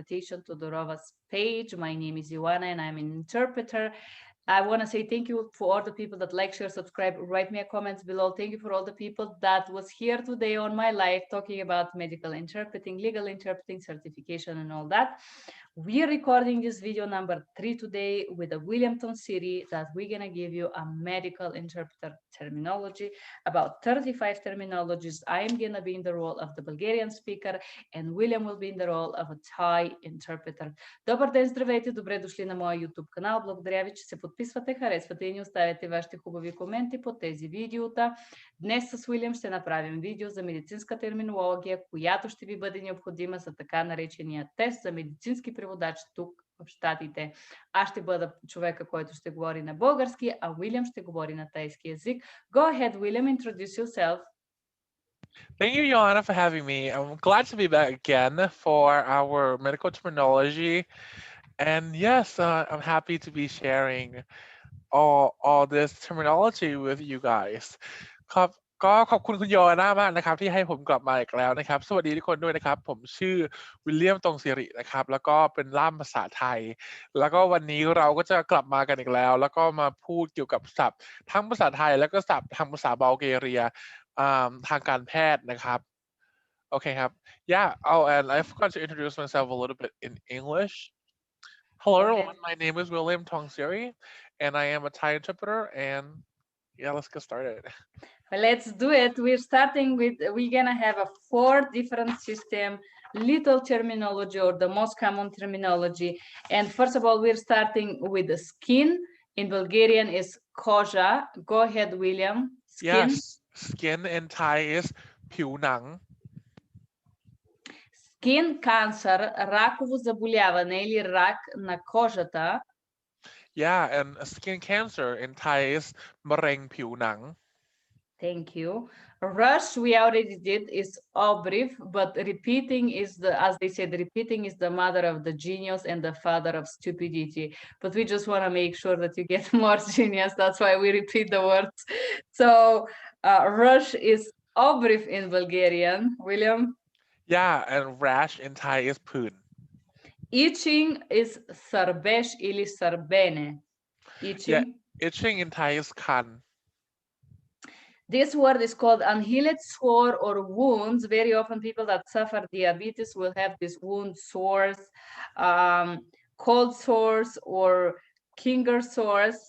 Yoana Todorova's page. My name is Yoana and I'm an interpreter. I want to say thank you for all the people that like, share, subscribe, write me a comments below. Thank you for all the people that was here today on my live talking about medical interpreting, legal interpreting, certification, and all that. We are recording this video number 3 today with a William Tongsiri that we're going to give you a medical interpreter terminology, about 35 terminologies. I am going to be in the role of the Bulgarian speaker and William will be in the role of a Thai interpreter. Добър ден, здравейте, добре дошли на моя YouTube канал. Благодаря ви, че се подписвате, харесвате и ни оставяте вашите хубави коменти по тези видеота. Днес с Уилям ще направим видео за медицинска терминология, която ще ви бъде необходима за така наречения тест за медицински преводач тук в Щатите. Аз ще бъда човека, който ще говори на български, а Уилям ще говори на тайски език. Go ahead, William, introduce yourself. Thank you, Yoana, for having me. I'm glad to be back again for our medical terminology. And yes, I'm happy to be sharing all this terminology with you guys. ครับก็ขอบคุณคุณโยนามากนะครับที่ให้ผมกลับมาอีกแล้วนะครับสวัสดีทุกคนด้วยนะครับผมชื่อวิลเลียมตงศิรินะครับแล้วก็เป็นล่ามภาษาไทยแล้วก็วันนี้เราก็จะกลับมากันอีกแล้วแล้วก็มาพูดเกี่ยวกับศัพท์ทั้งภาษาไทยแล้วก็ศัพท์ทางภาษาบัลแกเรียทางการแพทย์นะครับโอเคครับ Yeah, oh, and I forgot to introduce myself a little bit in English. Hello everyone, my name is William Tongsiri and I am a Thai interpreter and yeah, let's get started. Well, let's do it. We're gonna have a 4 different system, little terminology or the most common terminology. And first of all, we're starting with the skin. In Bulgarian is koža. Go ahead, William. Skin. Yes, skin in Thai is ผิวหนัง Skin cancer, раково заболяване или рак на кожата. Yeah, and skin cancer in Thai is มะเร็งผิวหนัง Thank you. Rush, we already did, is obbrief, but repeating is as they said, repeating is the mother of the genius and the father of stupidity. But we just want to make sure that you get more genius. That's why we repeat the words. So rush is obbrief in Bulgarian. William? Yeah, and rash in Thai is ผื่น Itching is sarbesh или sarbene. Itching. Yeah, itching in Thai is คัน This word is called unhealed sore or wounds. Very often people that suffer diabetes will have these wound sores, cold sores or Kinger sores.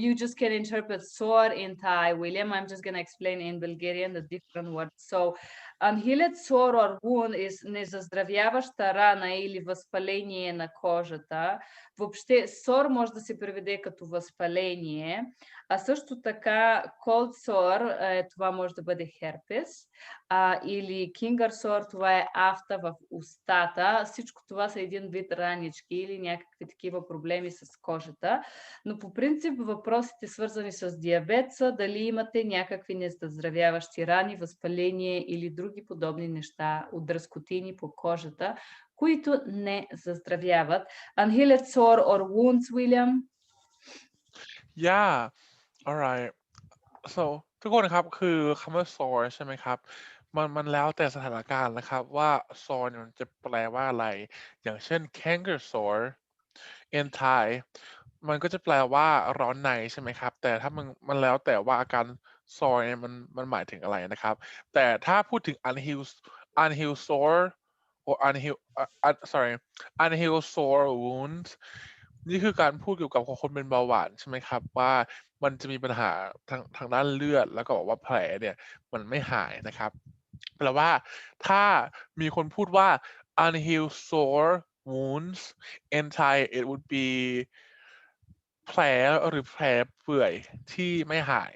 You just can interpret sore in Thai, William. I'm just going to explain in Bulgarian the different words. So unhealed sore or wound is незаздравяваща рана или възпаление на кожата. Въобще сор може да се преведе като възпаление, а също така cold sore, това може да бъде херпес, или Kinger sore, това е афта в устата. Всичко това са един вид ранички или някакви такива проблеми с кожата. Но по принцип въпросите свързани с диабет са дали имате някакви незаздравяващи рани, възпаление или други подобни неща от дръскотини по кожата, които не заздравяват. Unhealed sore or wounds, William? Yeah, alright. So ทุกคนครับคือคำว่า sore ใช่ไหมครับมันแล้วแต่สถานการณ์นะครับว่า sore มันจะแปลว่าอะไรอย่างเช่น canker sore in Thai มันก็จะแปลว่าร้อนในใช่ไหมครับแต่ถ้ามันแล้วแต่ว่าอาการ sore เนี่ยมันหมายถึงอะไรนะครับแต่ถ้าพูดถึง unhealed sore or unhealed sore wounds นี่คือการพูดเกี่ยวกับคนเป็นเบาหวานใช่ไหมครับว่ามันจะมีปัญหาทางด้านเลือดแล้วก็บอกว่าแผลเนี่ยมันไม่หายนะครับแปลว่าถ้ามีคนพูดว่า unhealed sore wounds in Thai it would be แผลหรือแผลเปื่อยที่ไม่หาย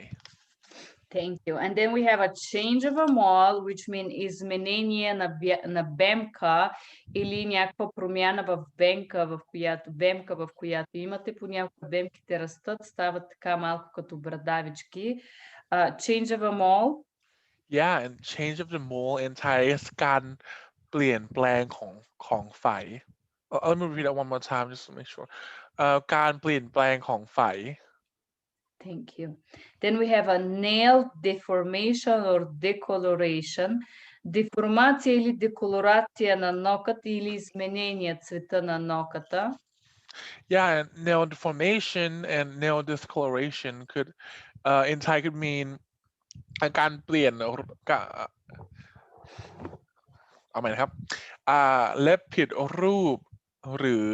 Thank you. And then we have a change of a mall, which means изменение на бемка или някаква промяна в бемка, в която имате. Понякога бемките растат, стават така малко като брадавички. Change of a mall. Yeah, and change of the mole in Thai is การเปลี่ยนแปลงของไฝ Let me read that one more time just to make sure. การเปลี่ยนแปลงของไฝ Thank you. Then we have a nail deformation or decoloration. деформация или деколорация на ноката или изменение цвета на ноката. Yeah, nail deformation and nail discoloration could in Thai could mean การเปลี่ยนเอาใหม่นะครับเล็บผิดรูปหรือ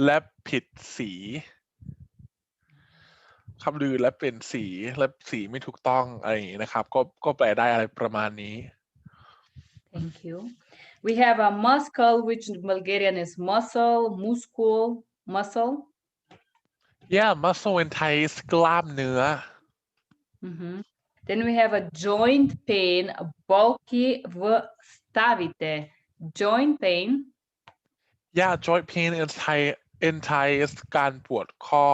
เล็บผิดสีคำลือและเปลี่ยนสีและสีไม่ถูกต้องอะไรอย่างนี้นะครับก็แปลได้อะไรประมาณนี้ Thank you. We have a muscle, which in Bulgarian is muscle, muscle. Yeah, muscle in Thai is กล้ามเนื้อ Then we have a joint pain, болки в ставите. Joint pain. Yeah, joint pain in Thai is การปวดข้อ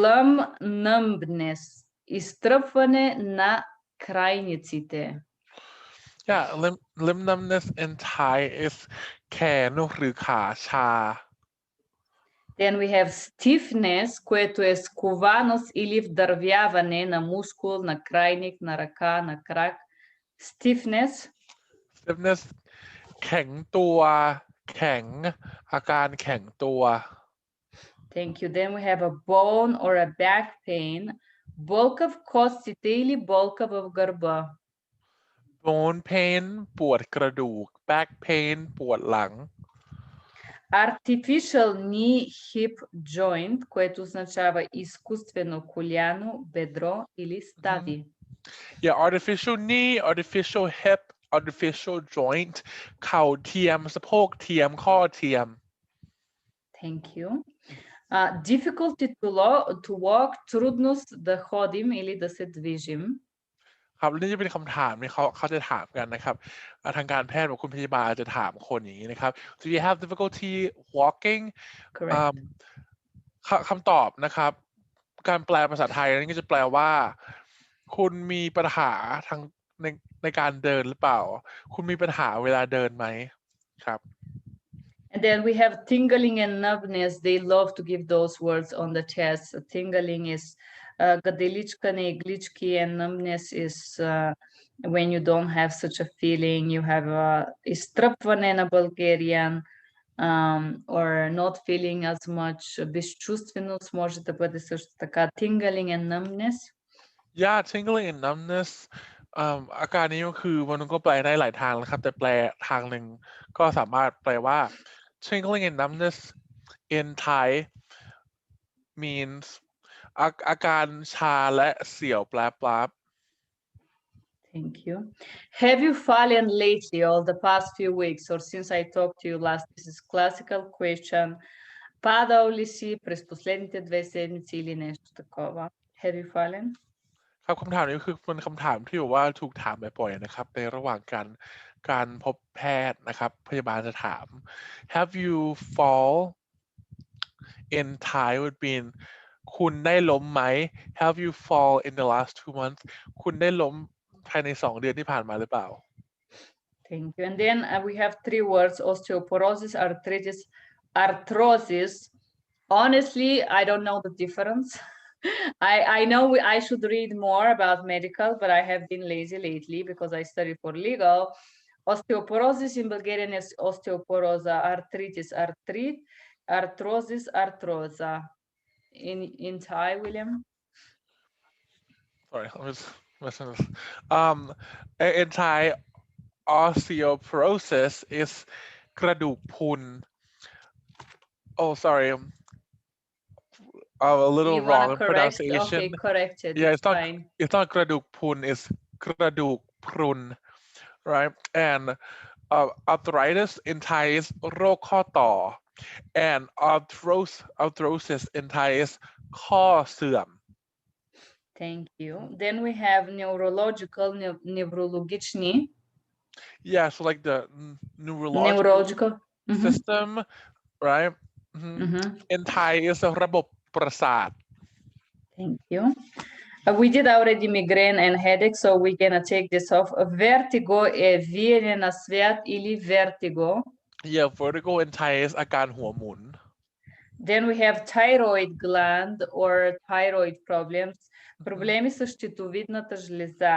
Limb numbness, изтръпване на крайниците. Yeah, limb numbness in Thai is แขนหรือขาชา Then we have stiffness, което е скованост или вдървяване на мускул, на крайник, на ръка, на крак. Stiffness. Stiffness แข็งตัวแข็งอาการแข็งตัว Thank you. Then we have a bone or a back pain. Болка в костите или болка в гърба. Bone pain ปวดกระดูก back pain ปวดหลัง Artificial knee hip joint, което означава изкуствено коляно, бедро или стади. Yeah, artificial knee, artificial hip, artificial joint เข่าเทียมสะโพกเทียมข้อเทียม Thank you. Difficulty to walk, трудност да ходим или да се движим. ครับนี่จะเป็นคำถามที่เขาจะถามกันนะครับทางการแพทย์หรือคุณพยาบาลจะถามคนอย่างนี้นะครับ Do you have difficulty walking? Correct. คำตอบนะครับการแปลภาษาไทยนี่ก็จะแปลว่าคุณมีปัญหาทางในการเดินหรือเปล่าคุณมีปัญหาเวลาเดินไหมครับ And then we have tingling and numbness. They love to give those words on the chest. Tingling is гаделичкане, иглички, and numbness is when you don't have such a feeling. You have изтръпване на Bulgarian, or not feeling as much. Безчувственост може да бъде също така. Tingling and numbness. Yeah, tingling and numbness อาการนี้ก็คือมันก็แปลได้หลายทางนะครับแต่แปลทางหนึ่งก็สามารถแปลว่า tingling and numbness in Thai means อาการชาและเสียวแปลบ Thank you. Have you fallen lately or the past few weeks or since I talked to you last? This is classical question. Падал ли си през последните 2 седмици или нещо такова? Have you fallen? ครับคำถามนี้คือเป็นคำถามที่แบบว่าถูกถามบ่อยๆนะครับในระหว่างการพบแพทย์นะครับพยาบาลจะถาม Have you fall in Thai would mean คุณได้ล้มไหม Have you fall in the last 2 months คุณได้ล้มภายใน2 เดือนที่ผ่านมาหรือเปล่า Thank you. And then we have 3 words: osteoporosis, arthritis, arthrosis. Honestly, I don't know the difference. I know I should read more about medical, but I have been lazy lately because I studied for legal. Osteoporosis in Bulgarian is osteoporosa, arthritis, arthrosis, arthrosa. In Thai, William? Sorry, I was messing this. In Thai, osteoporosis is กระดูกพรุน Oh, sorry. A little wrong in pronunciation. Okay, corrected. Yeah, it's not กระดูกพรุน, it's กระดูกพรุน, right? And arthritis in Thai is โรคข้อต่อ and arthrosis in Thai is ข้อเสื่อม Thank you. Then we have neurological, neurologiczny. Yeah, so like the neurological system, right? In Thai is ระบบประสาท Thank you. We did already migraine and headache, so we're gonna take this off. Vertigo е виене на свят или vertigo. Yeah, vertigo in Thai is อาการหัวหมุน Then we have thyroid gland or thyroid problems. Проблеми с щитовидната жлеза.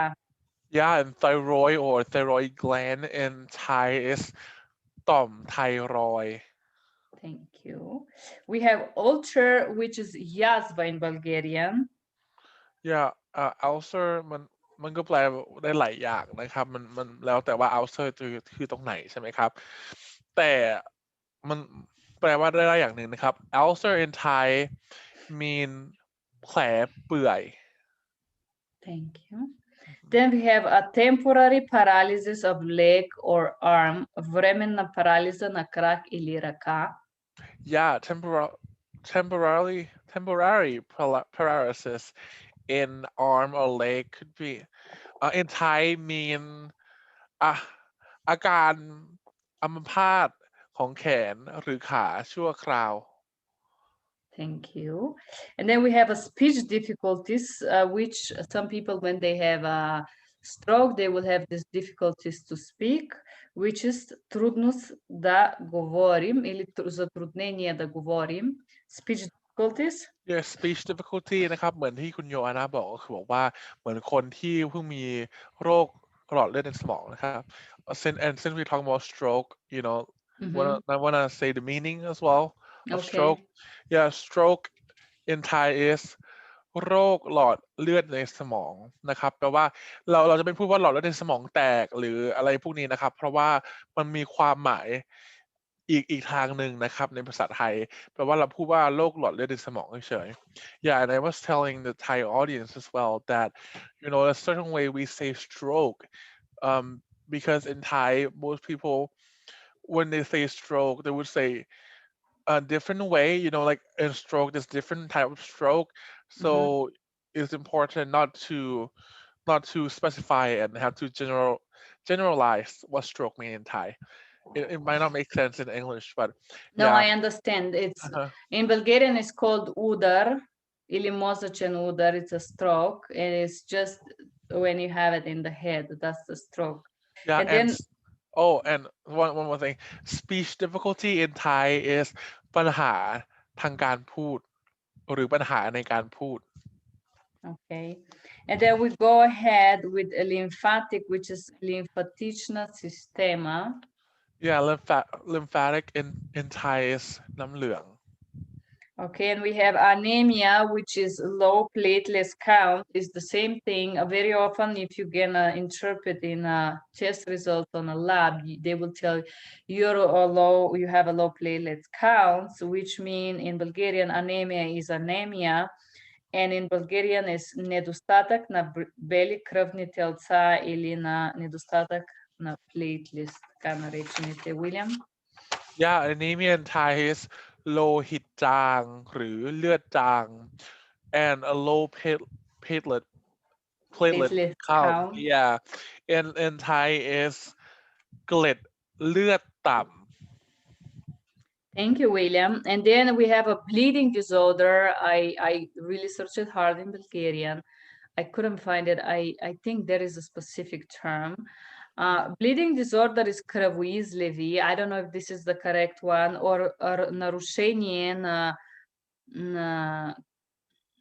Yeah, and thyroid or thyroid gland in Thai is ต่อมไทรอยด์ Thank you. We have ulcer, which is yazva in Bulgarian. Yeah, ulcer มันก็แปลได้หลายอย่างนะครับมันแล้วแต่ว่า ulcer คือตรงไหนใช่ไหมครับแต่มันแปลว่าได้หลายอย่างหนึ่งนะครับ ulcer in Thai mean แผลเปื่อย Thank you. Then we have a temporary paralysis of leg or arm, временна парализа на крак или ръка. Yeah, temporary paralysis in arm or leg could be in Thai mean อ่ะอาการอัมพาตของแขนหรือขาชั่วคราว Thank you. And then we have a speech difficulties, which some people, when they have a stroke, they will have these difficulties to speak, which is трудност да говорим или затруднение да говорим. Speech difficulties. Yeah, speech difficulty นะครับเหมือนที่คุณโยอานาบอกก็คือบอกว่าเหมือนคนที่เพิ่งมีโรคหลอดเลือดในสมองนะครับ since we talk about stroke you know I wanna say the meaning as well of stroke yeah stroke in Thai is โรคหลอดเลือดในสมองนะครับแปลว่าเราจะไม่พูดว่าหลอดเลือดในสมองแตกหรืออะไรพวกนี้นะครับเพราะว่ามันมีความหมายอีกทางหนึ่งนะครับในภาษาไทยแปลว่าเราพูดว่าโรคหลอดเลือดในสมองเฉยๆ Yeah, and I was telling the Thai audience as well that a certain way we say stroke because in Thai most people when they say stroke they would say a different way like in stroke there's different type of stroke so it's important not to specify and have to generalize what stroke mean in Thai. It might not make sense in English, but no, yeah. I understand. It's in Bulgarian it's called udar, или мозъчен udar. It's a stroke, and it's just when you have it in the head. That's the stroke. Yeah, and then and one more thing. Speech difficulty in Thai is ปัญหาทางการพูดหรือปัญหาในการพูด Okay, and then we go ahead with a lymphatic, which is лимфатична система. Yeah, lymphatic in Thai is น้ำเหลือง Okay, and we have anemia, which is low platelet count. Is the same thing. Very often, if you're gonna interpret in a test result on a lab, they will tell you have a low platelet count, which mean in Bulgarian anemia is anemia, and in Bulgarian is недостатък на бели кръвни телца или на недостатък на platelets, така наречените, William. Yeah, anemia in Thai is โลหิตจางหรือเลือดจาง and a low platelet count. Yeah, in Thai is เกล็ดเลือดต่ำ Thank you, William. And then we have a bleeding disorder. I really searched hard in Bulgarian. I couldn't find it. I think there is a specific term. Bleeding disorder is кръвоизливи. I don't know if this is the correct one, or нарушение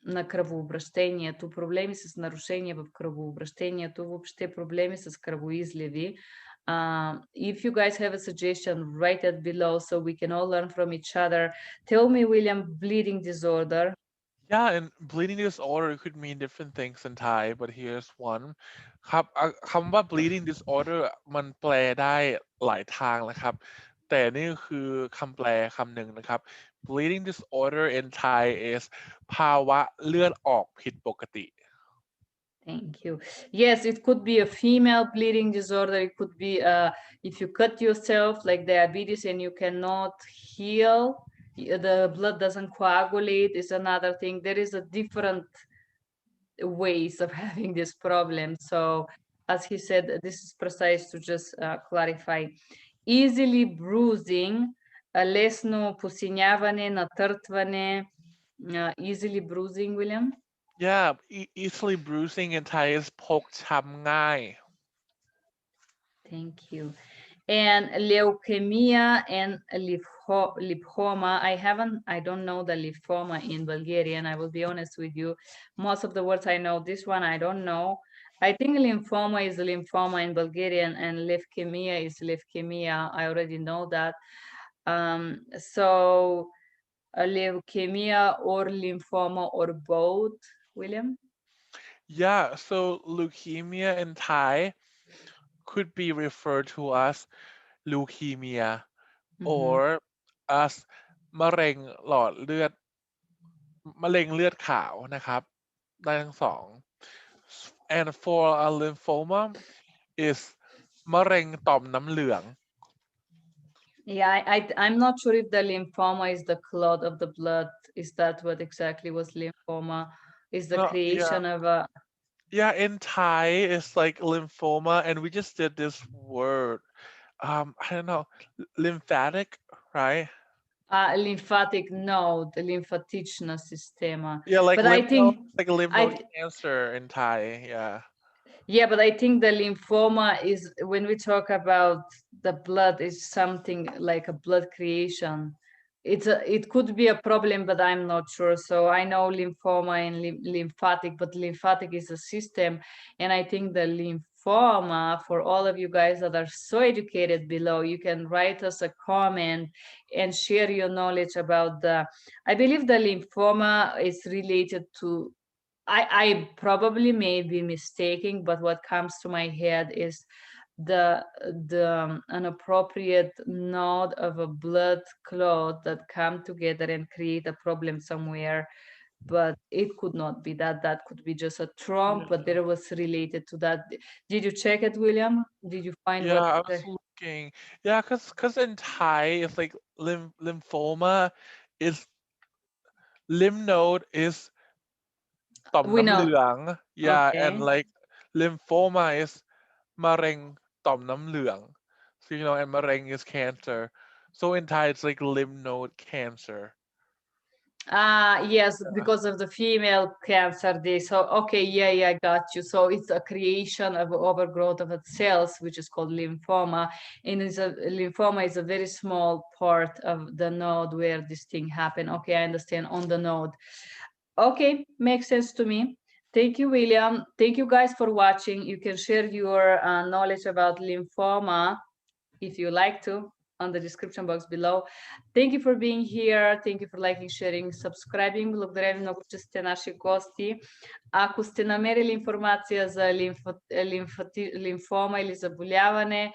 на кръвообращението, проблеми с нарушение в кръвообращението, въобще проблеми с кръвоизливи. If you guys have a suggestion, write it below so we can all learn from each other. Tell me, William, bleeding disorder. Yeah, and bleeding disorder could mean different things in Thai, but here's one. ครับคำว่า bleeding disorder มันแปลได้หลายทางนะครับ แต่นี่คือคำแปลคำหนึ่งนะครับ bleeding disorder in Thai is ภาวะเลือดออกผิดปกติ Thank you. Yes, it could be a female bleeding disorder. It could be if you cut yourself like diabetes and you cannot heal, the blood doesn't coagulate is another thing. There is a different ways of having this problem. So as he said, this is precise to just clarify. Easily bruising, лесно посиняване, натъртване, easily bruising, William? Yeah, easily bruising in Thai is พกช้ำง่าย Thank you. And leukemia and lymphoma. I don't know the lymphoma in Bulgarian. I will be honest with you. Most of the words I know, this one I don't know. I think lymphoma is lymphoma in Bulgarian and leukemia is leukemia. I already know that. So leukemia or lymphoma or both, William? Yeah, so leukemia in Thai could be referred to as leukemia or as มะเร็งหลอดเลือดมะเร็งเลือดขาวนะครับได้ทั้งสอง and for a lymphoma is มะเร็งต่อมน้ำเหลือง Yeah, I'm not sure if the lymphoma is the clot of the blood. Is that what exactly was lymphoma? Is the No, creation of a yeah, in Thai it's like lymphoma and we just did this word I don't know, lymphatic, right? lymphatic node, lymphatična sistema. Yeah, like But I lymph node, think like a lymph node cancer in Thai, yeah. Yeah, but I think the lymphoma is when we talk about the blood is something like a blood creation. It could be a problem, but I'm not sure. So I know lymphoma and lymphatic, but lymphatic is a system, and I think the lymphoma, for all of you guys that are so educated below, you can write us a comment and share your knowledge about the. I believe the lymphoma is related to. I probably may be mistaken, but what comes to my head is the inappropriate node of a blood clot that come together and create a problem somewhere. But it could not be that. That could be just a trauma, but there was related to that. Did you check it, William? Did you find Yeah, I what? was looking. Yeah, cause in Thai it's like lymphoma is lymph node is ต่อม We น้ำเห know. ลือง yeah and Okay. like lymphoma is มะเร็งต่อมน้ำเหลือง so you know and มะเร็ง is cancer so in Thai it's like lymph node cancer. Yes, because of the female cancer day. So okay, yeah, I got you. So it's a creation of overgrowth of cells, which is called lymphoma. And lymphoma is a very small part of the node where this thing happened. Okay, I understand, on the node. Okay, makes sense to me. Thank you, William. Thank you guys for watching. You can share your knowledge about lymphoma if you like to on the description box below. Thank you for being here. Thank you for liking, sharing, subscribing. Благодаря ви много, че сте наши гости. Ако сте намерили информация за лимфома или заболяване,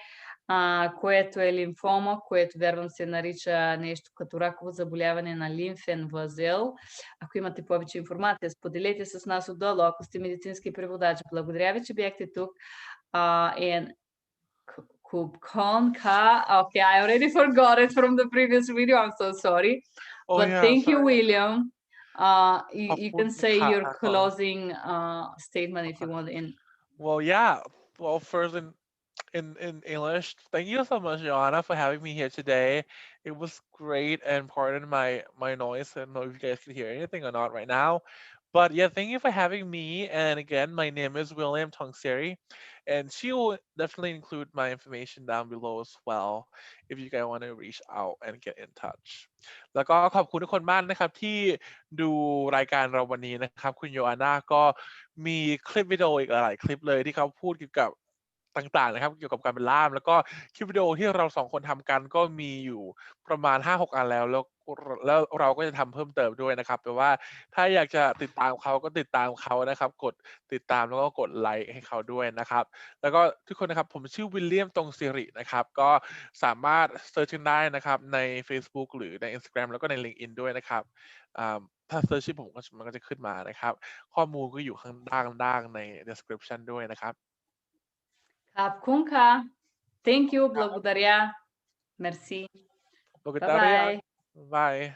което е лимфома, което вярвам се нарича нещо като раково заболяване на лимфен възел. Ако имате повече информация, споделете с нас отдолу. Ако сте медицински преводач, благодаря ви, че бяхте тук. Okay, I already forgot it from the previous video. I'm so sorry. But thank you, William. You can say your closing statement if you want. Well, yeah. Well, first in English, thank you so much, Joanna, for having me here today. It was great, and pardon my noise. I don't know if you guys can hear anything or not right now. But yeah, thank you for having me. And again, my name is William Tongsiri, and she will definitely include my information down below as well if you guys want to reach out and get in touch. แล้วก็ขอบคุณทุกคนมากนะครับที่ดูรายการเราวันนี้นะครับคุณโยอาน่าก็มีคลิปวิดีโออีกหลายๆคลิปเลยที่เขาพูดเกี่ยวกับต่างๆนะครับเกี่ยวกับการเป็นล่ามแล้วก็คลิปวิดีโอที่เรา2คนทำกันก็มีอยู่ประมาณ 5-6 อันแล้วเราก็จะทำเพิ่มเติมด้วยนะครับแปลว่าถ้าอยากจะติดตามเขาก็ติดตามเขานะครับกดติดตามแล้วก็กดไลค์ให้เขาด้วยนะครับแล้วก็ทุกคนนะครับผมชื่อวิลเลียมตรงสิรินะครับก็สามารถเซิร์ชกันได้นะครับใน Facebook หรือใน Instagram แล้วก็ใน LinkedIn ด้วยนะครับถ้าเซิร์ชชื่อผมมันก็จะขึ้นมานะครับข้อมูลก็อยู่ข้างล่างใน description ด้วยนะครับ Kapkunka. Thank you. Благодаря. Merci. Благодаря. Bye.